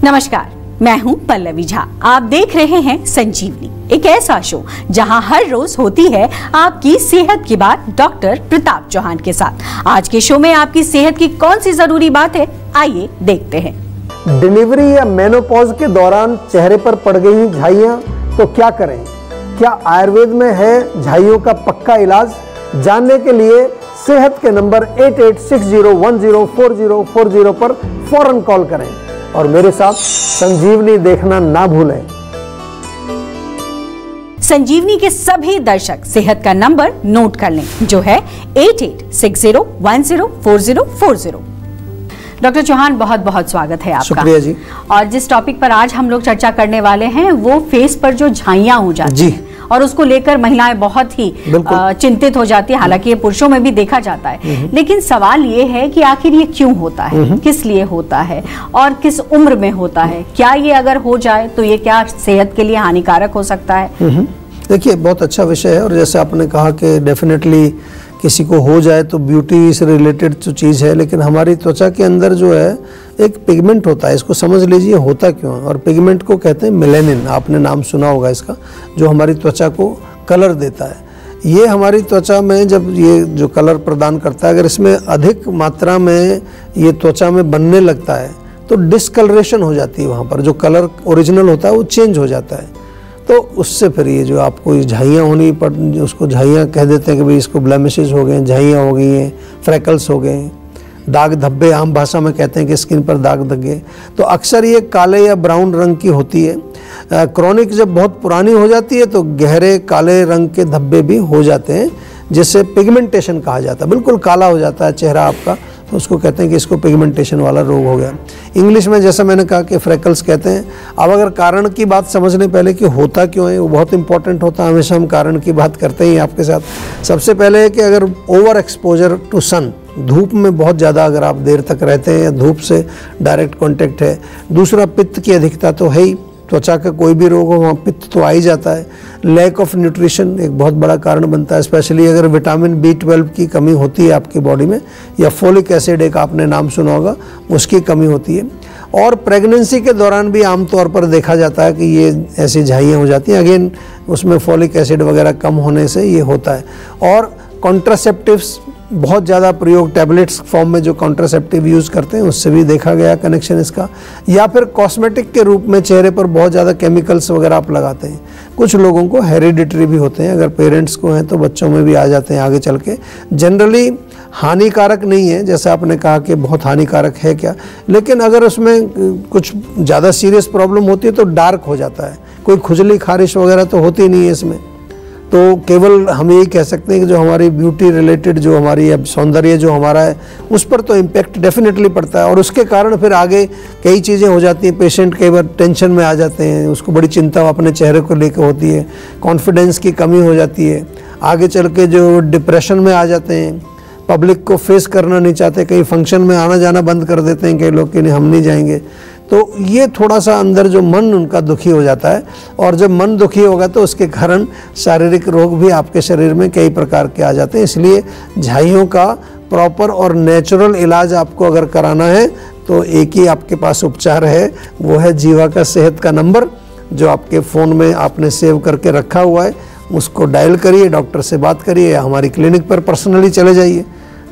नमस्कार, मैं हूं पल्लवी झा। आप देख रहे हैं संजीवनी, एक ऐसा शो जहां हर रोज होती है आपकी सेहत की बात डॉक्टर प्रताप चौहान के साथ। आज के शो में आपकी सेहत की कौन सी जरूरी बात है, आइए देखते हैं। डिलीवरी या मेनोपॉज के दौरान चेहरे पर पड़ गई झाइयां तो क्या करें? क्या आयुर्वेद में है झाइयों का पक्का इलाज? जानने के लिए सेहत के नंबर 8860104040 पर फौरन कॉल करें और मेरे साथ संजीवनी देखना ना भूलें। संजीवनी के सभी दर्शक सेहत का नंबर नोट कर लें, जो है 8860104040। डॉक्टर चौहान, बहुत बहुत स्वागत है आपका। शुक्रिया जी। और जिस टॉपिक पर आज हम लोग चर्चा करने वाले हैं वो फेस पर जो झाइयां हो जाती हैं और उसको लेकर महिलाएं बहुत ही चिंतित हो जाती है। हालांकि ये पुरुषों में भी देखा जाता है, लेकिन सवाल ये है कि आखिर ये क्यों होता है, किस लिए होता है और किस उम्र में होता है? क्या ये अगर हो जाए तो ये क्या सेहत के लिए हानिकारक हो सकता है? देखिए, बहुत अच्छा विषय है और जैसे आपने कहा कि डेफिनेटली किसी को हो जाए तो ब्यूटी से रिलेटेड जो चीज़ है, लेकिन हमारी त्वचा के अंदर जो है एक पिगमेंट होता है, इसको समझ लीजिए होता क्यों है। और पिगमेंट को कहते हैं मेलेनिन, आपने नाम सुना होगा इसका, जो हमारी त्वचा को कलर देता है। ये हमारी त्वचा में जब ये जो कलर प्रदान करता है, अगर इसमें अधिक मात्रा में ये त्वचा में बनने लगता है तो डिस्कलरेशन हो जाती है। वहाँ पर जो कलर ओरिजिनल होता है वो चेंज हो जाता है, तो उससे फिर ये जो आपको झाइयाँ होनी पड़, उसको झाइयाँ कह देते हैं कि भाई इसको ब्लेमिशेस हो गए, झाइयाँ हो गई हैं, फ्रैकल्स हो गए, दाग धब्बे आम भाषा में कहते हैं कि स्किन पर दाग धब्बे। तो अक्सर ये काले या ब्राउन रंग की होती है। क्रॉनिक जब बहुत पुरानी हो जाती है तो गहरे काले रंग के धब्बे भी हो जाते हैं, जिससे पिगमेंटेशन कहा जाता है। बिल्कुल काला हो जाता है चेहरा आपका, तो उसको कहते हैं कि इसको पिगमेंटेशन वाला रोग हो गया। इंग्लिश में जैसा मैंने कहा कि फ्रैकल्स कहते हैं। अब अगर कारण की बात समझने पहले कि होता क्यों है, वो बहुत इंपॉर्टेंट होता है। हमेशा हम कारण की बात करते हैं आपके साथ। सबसे पहले है कि अगर ओवर एक्सपोजर टू सन, धूप में बहुत ज़्यादा अगर आप देर तक रहते हैं या धूप से डायरेक्ट कॉन्टेक्ट है। दूसरा, पित्त की अधिकता तो है ही, त्वचा का कोई भी रोग हो वहाँ पित्त तो आ ही जाता है। लैक ऑफ न्यूट्रिशन एक बहुत बड़ा कारण बनता है, स्पेशली अगर विटामिन B12 की कमी होती है आपकी बॉडी में, या फोलिक एसिड एक आपने नाम सुना होगा, उसकी कमी होती है। और प्रेगनेंसी के दौरान भी आमतौर पर देखा जाता है कि ये ऐसी झाइयाँ हो जाती हैं। अगेन उसमें फोलिक एसिड वगैरह कम होने से ये होता है। और कॉन्ट्रासेप्टिव्स बहुत ज़्यादा प्रयोग, टैबलेट्स फॉर्म में जो कॉन्ट्रासेप्टिव यूज़ करते हैं उससे भी देखा गया कनेक्शन इसका। या फिर कॉस्मेटिक के रूप में चेहरे पर बहुत ज़्यादा केमिकल्स वगैरह आप लगाते हैं। कुछ लोगों को हेरिडिटरी भी होते हैं, अगर पेरेंट्स को हैं तो बच्चों में भी आ जाते हैं आगे चल के। जनरली हानिकारक नहीं है, जैसे आपने कहा कि बहुत हानिकारक है क्या, लेकिन अगर उसमें कुछ ज़्यादा सीरियस प्रॉब्लम होती है तो डार्क हो जाता है। कोई खुजली खारिश वगैरह तो होती नहीं है इसमें। तो केवल हम यही कह सकते हैं कि जो हमारी ब्यूटी रिलेटेड, जो हमारी अब सौंदर्य जो हमारा है, उस पर तो इम्पेक्ट डेफिनेटली पड़ता है। और उसके कारण फिर आगे कई चीज़ें हो जाती हैं। पेशेंट कई बार टेंशन में आ जाते हैं, उसको बड़ी चिंता अपने चेहरे को लेकर होती है, कॉन्फिडेंस की कमी हो जाती है, आगे चल के जो डिप्रेशन में आ जाते हैं, पब्लिक को फेस करना नहीं चाहते, कहीं फंक्शन में आना जाना बंद कर देते हैं कई लोग कि नहीं हम नहीं जाएंगे। तो ये थोड़ा सा अंदर जो मन उनका दुखी हो जाता है, और जब मन दुखी होगा तो उसके कारण शारीरिक रोग भी आपके शरीर में कई प्रकार के आ जाते हैं। इसलिए झाइयों का प्रॉपर और नेचुरल इलाज आपको अगर कराना है तो एक ही आपके पास उपचार है, वो है जीवा का सेहत का नंबर, जो आपके फ़ोन में आपने सेव करके रखा हुआ है। उसको डायल करिए, डॉक्टर से बात करिए, या हमारी क्लिनिक पर पर्सनली चले जाइए।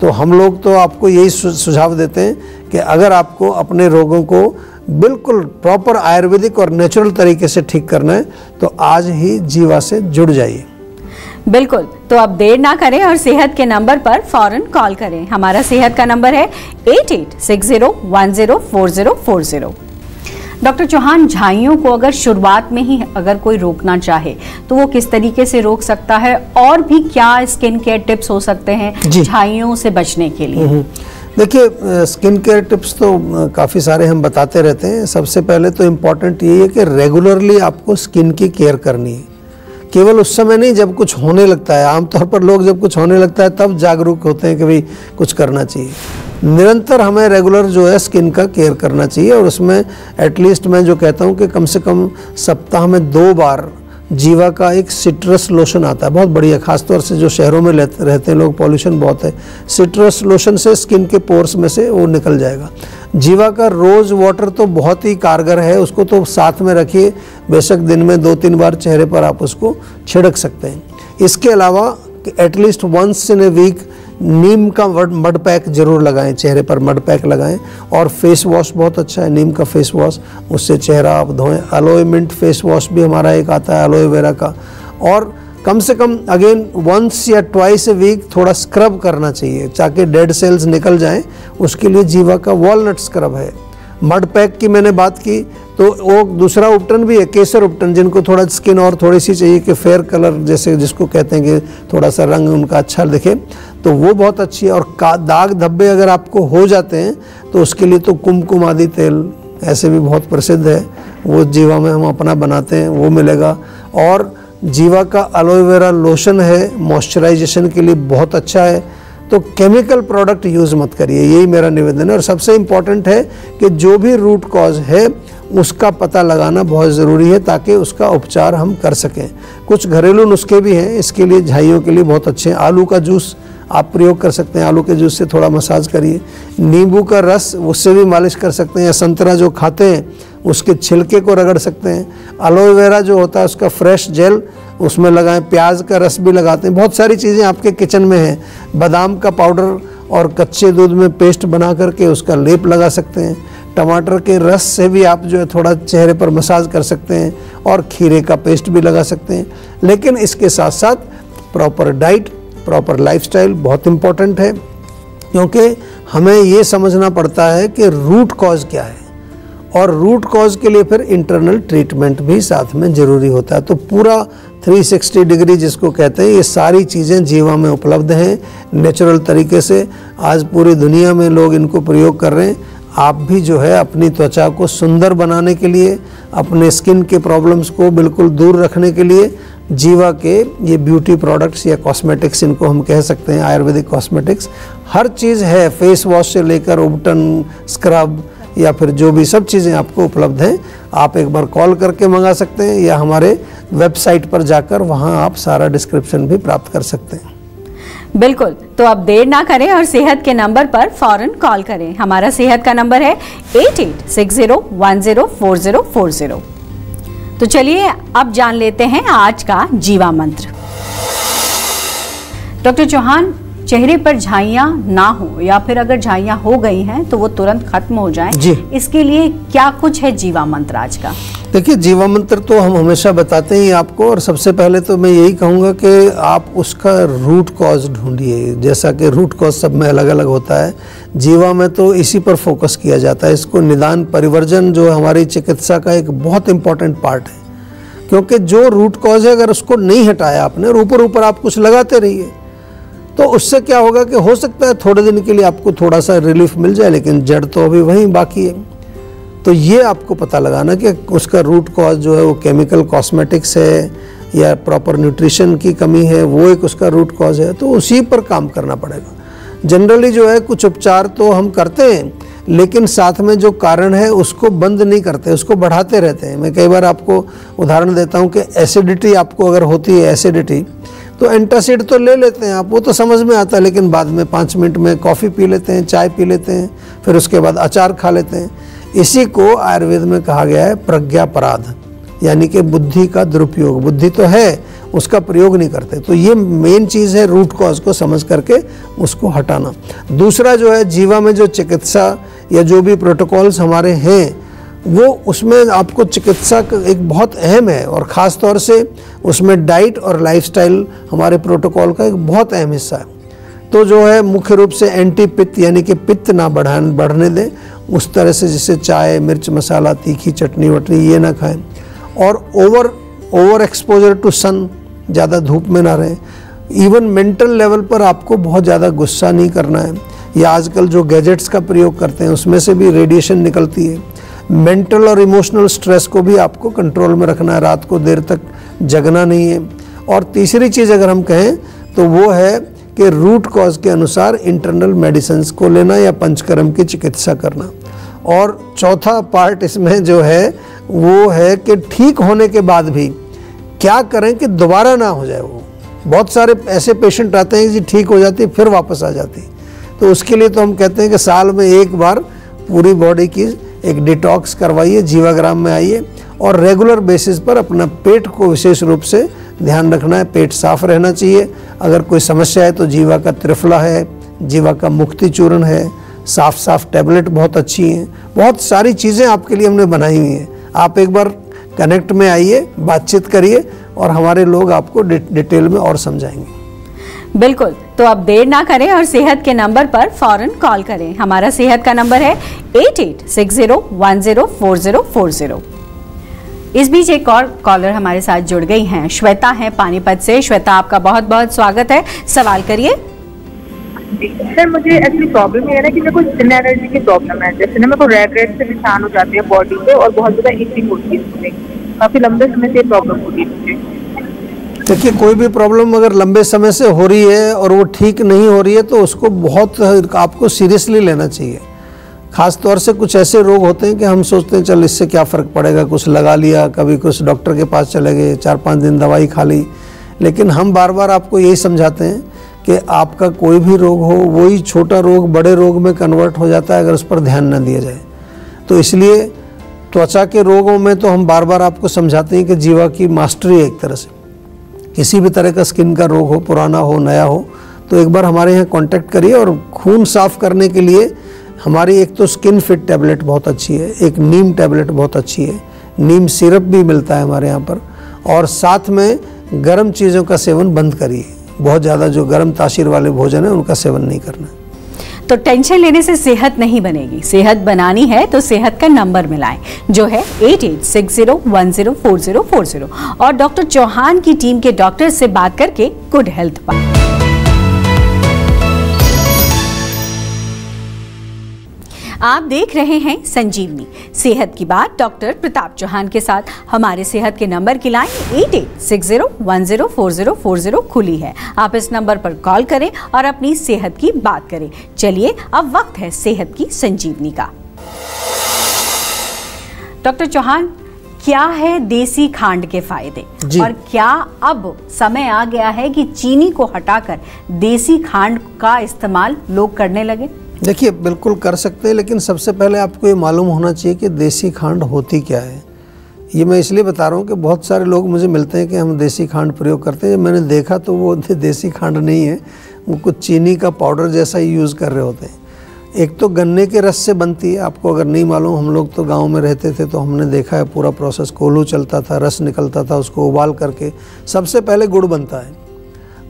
तो हम लोग तो आपको यही सुझाव देते हैं कि अगर आपको अपने रोगों को बिल्कुल प्रॉपर आयुर्वेदिक और नेचुरल तरीके से ठीक करना है तो आज ही जीवा से जुड़ जाइए। बिल्कुल, तो अब देर ना करें और सेहत के नंबर पर फौरन कॉल करें। हमारा सेहत का नंबर है 8860104040। डॉक्टर चौहान, झाइयों को अगर शुरुआत में ही अगर कोई रोकना चाहे तो वो किस तरीके से रोक सकता है, और भी क्या स्किन केयर टिप्स हो सकते हैं झाइयों से बचने के लिए? देखिए, स्किन केयर टिप्स तो काफ़ी सारे हम बताते रहते हैं। सबसे पहले तो इम्पॉर्टेंट ये है कि रेगुलरली आपको स्किन की केयर करनी है। केवल उस समय नहीं जब कुछ होने लगता है। आमतौर पर लोग जब कुछ होने लगता है तब जागरूक होते हैं कि भाई कुछ करना चाहिए। निरंतर हमें रेगुलर जो है स्किन का केयर करना चाहिए, और उसमें एटलीस्ट मैं जो कहता हूँ कि कम से कम सप्ताह में 2 बार जीवा का एक सिट्रस लोशन आता है, बहुत बढ़िया, खासतौर से जो शहरों में रहते हैं लोग, पॉल्यूशन बहुत है। सिट्रस लोशन से स्किन के पोर्स में से वो निकल जाएगा। जीवा का रोज़ वाटर तो बहुत ही कारगर है, उसको तो साथ में रखिए, बेशक दिन में 2-3 बार चेहरे पर आप उसको छिड़क सकते हैं। इसके अलावा at least once in a week नीम का मड पैक जरूर लगाएं, चेहरे पर मड पैक लगाएं। और फेस वॉश बहुत अच्छा है, नीम का फेस वॉश, उससे चेहरा आप धोएं। एलोए मिंट फेस वॉश भी हमारा एक आता है एलोए वेरा का। और कम से कम अगेन वंस या ट्वाइस ए वीक थोड़ा स्क्रब करना चाहिए ताकि डेड सेल्स निकल जाएं। उसके लिए जीवा का वॉलनट स्क्रब है। मड पैक की मैंने बात की, तो वो दूसरा उपटन भी है, केसर उपटन, जिनको थोड़ा स्किन और थोड़ी सी चाहिए कि फेयर कलर जैसे जिसको कहते हैं कि थोड़ा सा रंग उनका अच्छा दिखे, तो वो बहुत अच्छी है। और दाग धब्बे अगर आपको हो जाते हैं तो उसके लिए तो कुमकुम आदि तेल ऐसे भी बहुत प्रसिद्ध है, वो जीवा में हम अपना बनाते हैं, वो मिलेगा। और जीवा का एलोए वेरा लोशन है, मॉइस्चराइजेशन के लिए बहुत अच्छा है। तो केमिकल प्रोडक्ट यूज़ मत करिए, यही मेरा निवेदन है। और सबसे इम्पॉर्टेंट है कि जो भी रूट कॉज है उसका पता लगाना बहुत ज़रूरी है ताकि उसका उपचार हम कर सकें। कुछ घरेलू नुस्खे भी हैं इसके लिए, झाइयों के लिए बहुत अच्छे हैं। आलू का जूस आप प्रयोग कर सकते हैं, आलू के जूस से थोड़ा मसाज करिए। नींबू का रस, उससे भी मालिश कर सकते हैं। या संतरा जो खाते हैं उसके छिलके को रगड़ सकते हैं। एलोए वेरा जो होता है उसका फ्रेश जेल उसमें लगाएं। प्याज का रस भी लगाते हैं। बहुत सारी चीज़ें आपके किचन में हैं। बादाम का पाउडर और कच्चे दूध में पेस्ट बना करके उसका लेप लगा सकते हैं। टमाटर के रस से भी आप जो है थोड़ा चेहरे पर मसाज कर सकते हैं। और खीरे का पेस्ट भी लगा सकते हैं। लेकिन इसके साथ साथ प्रॉपर डाइट, प्रॉपर लाइफस्टाइल बहुत इम्पॉर्टेंट है, क्योंकि हमें ये समझना पड़ता है कि रूट कॉज क्या है, और रूट कॉज के लिए फिर इंटरनल ट्रीटमेंट भी साथ में ज़रूरी होता है। तो पूरा 360 डिग्री जिसको कहते हैं, ये सारी चीज़ें जीवा में उपलब्ध हैं नेचुरल तरीके से। आज पूरी दुनिया में लोग इनको प्रयोग कर रहे हैं। आप भी जो है अपनी त्वचा को सुंदर बनाने के लिए, अपने स्किन के प्रॉब्लम्स को बिल्कुल दूर रखने के लिए जीवा के ये ब्यूटी प्रोडक्ट्स या कॉस्मेटिक्स, इनको हम कह सकते हैं आयुर्वेदिक कॉस्मेटिक्स, हर चीज़ है। फेस वॉश से लेकर उपटन, स्क्रब या फिर जो भी सब चीज़ें आपको उपलब्ध हैं। आप एक बार कॉल करके मंगा सकते हैं या हमारे वेबसाइट पर जाकर वहाँ आप सारा डिस्क्रिप्शन भी प्राप्त कर सकते हैं। बिल्कुल, तो अब देर ना करें और सेहत के नंबर पर फौरन कॉल करें। हमारा सेहत का नंबर है 8860104040। तो चलिए अब जान लेते हैं आज का जीवा मंत्र। डॉक्टर चौहान, चेहरे पर झाइयाँ ना हो या फिर अगर झाइयाँ हो गई हैं तो वो तुरंत खत्म हो जाएं, इसके लिए क्या कुछ है जीवा मंत्र आज का? देखिए, जीवा मंत्र तो हम हमेशा बताते हैं आपको, और सबसे पहले तो मैं यही कहूँगा कि आप उसका रूट कॉज ढूंढिए। जैसा कि रूट कॉज सब में अलग अलग होता है, जीवा में तो इसी पर फोकस किया जाता है। इसको निदान परिवर्जन जो हमारी चिकित्सा का एक बहुत इम्पॉर्टेंट पार्ट है, क्योंकि जो रूट कॉज है अगर उसको नहीं हटाया आपने और ऊपर ऊपर आप कुछ लगाते रहिए तो उससे क्या होगा कि हो सकता है थोड़े दिन के लिए आपको थोड़ा सा रिलीफ मिल जाए, लेकिन जड़ तो अभी वहीं बाकी है। तो ये आपको पता लगाना कि उसका रूट कॉज जो है वो केमिकल कॉस्मेटिक्स है या प्रॉपर न्यूट्रिशन की कमी है, वो एक उसका रूट कॉज है। तो उसी पर काम करना पड़ेगा। जनरली जो है कुछ उपचार तो हम करते हैं, लेकिन साथ में जो कारण है उसको बंद नहीं करते, उसको बढ़ाते रहते हैं। मैं कई बार आपको उदाहरण देता हूँ कि एसिडिटी आपको अगर होती है एसिडिटी, तो एंटासिड तो ले लेते हैं आप, वो तो समझ में आता है, लेकिन बाद में 5 मिनट में कॉफ़ी पी लेते हैं, चाय पी लेते हैं, फिर उसके बाद अचार खा लेते हैं। इसी को आयुर्वेद में कहा गया है प्रज्ञापराध, यानी कि बुद्धि का दुरुपयोग। बुद्धि तो है, उसका प्रयोग नहीं करते। तो ये मेन चीज़ है, रूट कॉज को समझ करके उसको हटाना। दूसरा जो है, जीवा में जो चिकित्सा या जो भी प्रोटोकॉल्स हमारे हैं, वो उसमें आपको चिकित्सा एक बहुत अहम है, और ख़ास तौर से उसमें डाइट और लाइफस्टाइल हमारे प्रोटोकॉल का एक बहुत अहम हिस्सा है। तो जो है मुख्य रूप से एंटी पित्त, यानी कि पित्त ना बढ़ने दें उस तरह से, जैसे चाय, मिर्च, मसाला, तीखी चटनी वटनी ये ना खाएं। और ओवर एक्सपोजर टू सन, ज़्यादा धूप में ना रहें। इवन मेंटल लेवल पर आपको बहुत ज़्यादा गुस्सा नहीं करना है, या आजकल जो गैजेट्स का प्रयोग करते हैं उसमें से भी रेडिएशन निकलती है। मेंटल और इमोशनल स्ट्रेस को भी आपको कंट्रोल में रखना है, रात को देर तक जगना नहीं है। और तीसरी चीज़ अगर हम कहें तो वो है कि रूट कॉज के अनुसार इंटरनल मेडिसिन्स को लेना या पंचकर्म की चिकित्सा करना। और चौथा पार्ट इसमें जो है वो है कि ठीक होने के बाद भी क्या करें कि दोबारा ना हो जाए। वो बहुत सारे ऐसे पेशेंट आते हैं कि ठीक हो जाती फिर वापस आ जाती, तो उसके लिए तो हम कहते हैं कि साल में एक बार पूरी बॉडी की एक डिटॉक्स करवाइए, जीवाग्राम में आइए और रेगुलर बेसिस पर अपना पेट को विशेष रूप से ध्यान रखना है। पेट साफ रहना चाहिए। अगर कोई समस्या है तो जीवा का त्रिफला है, जीवा का मुक्ति चूर्ण है, साफ टैबलेट बहुत अच्छी हैं, बहुत सारी चीज़ें आपके लिए हमने बनाई हुई हैं। आप एक बार कनेक्ट में आइए, बातचीत करिए और हमारे लोग आपको डिटेल में और समझाएंगे। बिल्कुल, तो अब देर ना करें और सेहत के नंबर पर फौरन कॉल करें। हमारा सेहत का नंबर है 8860104040। इस बीच एक और कॉलर हमारे साथ जुड़ गई हैं, श्वेता हैं पानीपत से। श्वेता, आपका बहुत बहुत स्वागत है, सवाल करिए। सर, मुझे एक्चुअली प्रॉब्लम ये है ना कि मेरे को स्किन एलर्जी की प्रॉब्लम है। जैसे ना मेरे को रेड से निशान हो जाते हैं बॉडी पे और बहुत ज़्यादा इचिंग होती है, इसमें काफ़ी लंबे समय से प्रॉब्लम होती है मुझे। देखिए, कोई भी प्रॉब्लम अगर लंबे समय से हो रही है और वो ठीक नहीं हो रही है तो उसको बहुत आपको सीरियसली लेना चाहिए। ख़ास तौर से कुछ ऐसे रोग होते हैं कि हम सोचते हैं चल इससे क्या फ़र्क पड़ेगा, कुछ लगा लिया, कभी कुछ डॉक्टर के पास चले गए, 4-5 दिन दवाई खा ली। लेकिन हम बार बार आपको यही समझाते हैं कि आपका कोई भी रोग हो, वही छोटा रोग बड़े रोग में कन्वर्ट हो जाता है अगर उस पर ध्यान न दिया जाए। तो इसलिए त्वचा के रोगों में तो हम बार बार आपको समझाते हैं कि जीवा की मास्टरी है। एक तरह से किसी भी तरह का स्किन का रोग हो, पुराना हो, नया हो, तो एक बार हमारे यहाँ कांटेक्ट करिए। और खून साफ करने के लिए हमारी एक तो स्किन फिट टैबलेट बहुत अच्छी है, एक नीम टैबलेट बहुत अच्छी है, नीम सिरप भी मिलता है हमारे यहाँ पर। और साथ में गर्म चीज़ों का सेवन बंद करिए, बहुत ज़्यादा जो गर्म तासीर वाले भोजन है उनका सेवन नहीं करना। तो टेंशन लेने से सेहत नहीं बनेगी, सेहत बनानी है तो सेहत का नंबर मिलाएं, जो है 8860104040 और डॉक्टर चौहान की टीम के डॉक्टर से बात करके गुड हेल्थ पाएं। आप देख रहे हैं संजीवनी सेहत की बात डॉक्टर प्रताप चौहान के साथ। हमारे सेहत के नंबर की लाइन 8860104040 खुली है। आप इस नंबर पर कॉल करें और अपनी सेहत की बात करें। चलिए, अब वक्त है सेहत की संजीवनी का। डॉक्टर चौहान, क्या है देसी खांड के फायदे और क्या अब समय आ गया है कि चीनी को हटाकर देसी खांड का इस्तेमाल लोग करने लगे? देखिए, बिल्कुल कर सकते हैं, लेकिन सबसे पहले आपको ये मालूम होना चाहिए कि देसी खांड होती क्या है। ये मैं इसलिए बता रहा हूँ कि बहुत सारे लोग मुझे मिलते हैं कि हम देसी खांड प्रयोग करते हैं। मैंने देखा तो वो देसी खांड नहीं है, वो कुछ चीनी का पाउडर जैसा ही यूज़ कर रहे होते हैं। एक तो गन्ने के रस से बनती है, आपको अगर नहीं मालूम, हम लोग तो गाँव में रहते थे तो हमने देखा है पूरा प्रोसेस। कोल्हू चलता था, रस निकलता था, उसको उबाल करके सबसे पहले गुड़ बनता है,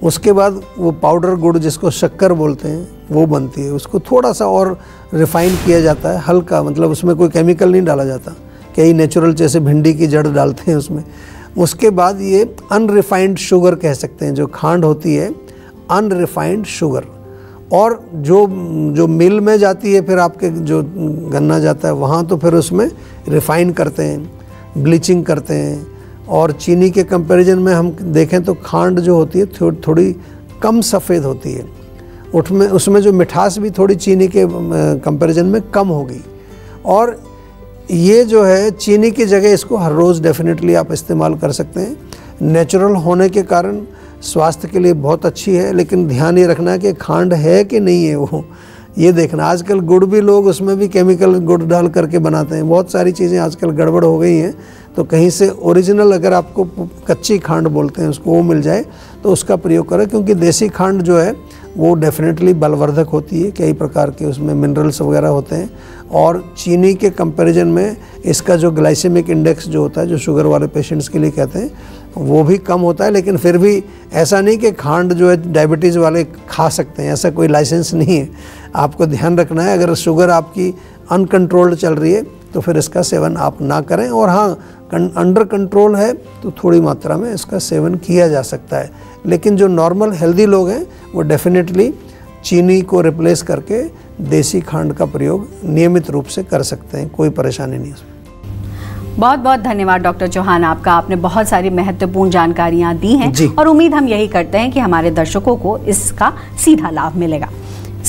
उसके बाद वो पाउडर गुड़ जिसको शक्कर बोलते हैं वो बनती है। उसको थोड़ा सा और रिफ़ाइन किया जाता है, हल्का, मतलब उसमें कोई केमिकल नहीं डाला जाता, कई नेचुरल जैसे भिंडी की जड़ डालते हैं उसमें। उसके बाद ये अनरिफाइंड शुगर कह सकते हैं, जो खांड होती है अनरिफाइंड शुगर। और जो मिल में जाती है, फिर आपके जो गन्ना जाता है वहाँ, तो फिर उसमें रिफ़ाइन करते हैं, ब्लीचिंग करते हैं। और चीनी के कंपैरिजन में हम देखें तो खांड जो होती है थोड़ी कम सफ़ेद होती है, उसमें जो मिठास भी थोड़ी चीनी के कंपैरिजन में कम होगी। और ये जो है चीनी की जगह इसको हर रोज़ डेफिनेटली आप इस्तेमाल कर सकते हैं। नेचुरल होने के कारण स्वास्थ्य के लिए बहुत अच्छी है, लेकिन ध्यान ये रखना है कि खांड है कि नहीं है वो, ये देखना। आजकल गुड़ भी लोग उसमें भी केमिकल गुड़ डाल करके बनाते हैं, बहुत सारी चीज़ें आजकल गड़बड़ हो गई हैं। तो कहीं से ओरिजिनल, अगर आपको कच्ची खांड बोलते हैं उसको, वो मिल जाए तो उसका प्रयोग करें, क्योंकि देसी खांड जो है वो डेफिनेटली बलवर्धक होती है, कई प्रकार के उसमें मिनरल्स वगैरह होते हैं। और चीनी के कंपैरिजन में इसका जो ग्लाइसेमिक इंडेक्स जो होता है, जो शुगर वाले पेशेंट्स के लिए कहते हैं, वो भी कम होता है। लेकिन फिर भी ऐसा नहीं कि खांड जो है डायबिटीज़ वाले खा सकते हैं, ऐसा कोई लाइसेंस नहीं है। आपको ध्यान रखना है, अगर शुगर आपकी अनकंट्रोल्ड चल रही है तो फिर इसका सेवन आप ना करें। और हाँ, अंडर कंट्रोल है तो थोड़ी मात्रा में इसका सेवन किया जा सकता है। लेकिन जो नॉर्मल हेल्दी लोग हैं वो डेफिनेटली चीनी को रिप्लेस करके देसी खांड का प्रयोग नियमित रूप से कर सकते हैं, कोई परेशानी नहीं है। बहुत बहुत धन्यवाद डॉक्टर चौहान आपका, आपने बहुत सारी महत्वपूर्ण जानकारियां दी हैं और उम्मीद हम यही करते हैं कि हमारे दर्शकों को इसका सीधा लाभ मिलेगा।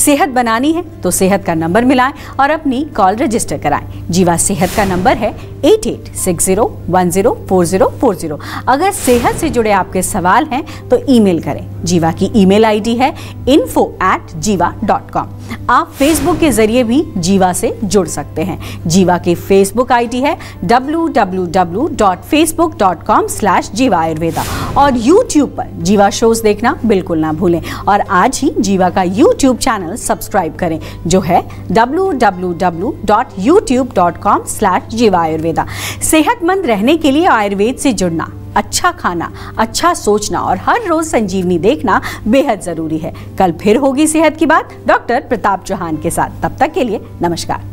सेहत बनानी है तो सेहत का नंबर मिलाएं और अपनी कॉल रजिस्टर कराएं। जीवा सेहत का नंबर है 8860104040। अगर सेहत से जुड़े आपके सवाल हैं तो ईमेल करें। जीवा की ईमेल आईडी है info@jiva.com। आप फेसबुक के जरिए भी जीवा से जुड़ सकते हैं। जीवा की फेसबुक आईडी है www.facebook.com/jiva ayurveda और यूट्यूब पर जीवा शोज देखना बिल्कुल ना भूलें और आज ही जीवा का यूट्यूब चैनल सब्सक्राइब करें जो है www.youtube.com/jiva ayurveda। सेहतमंद रहने के लिए आयुर्वेद से जुड़ना, अच्छा खाना, अच्छा सोचना और हर रोज संजीवनी देखना बेहद जरूरी है। कल फिर होगी सेहत की बात डॉक्टर प्रताप चौहान के साथ। तब तक के लिए नमस्कार।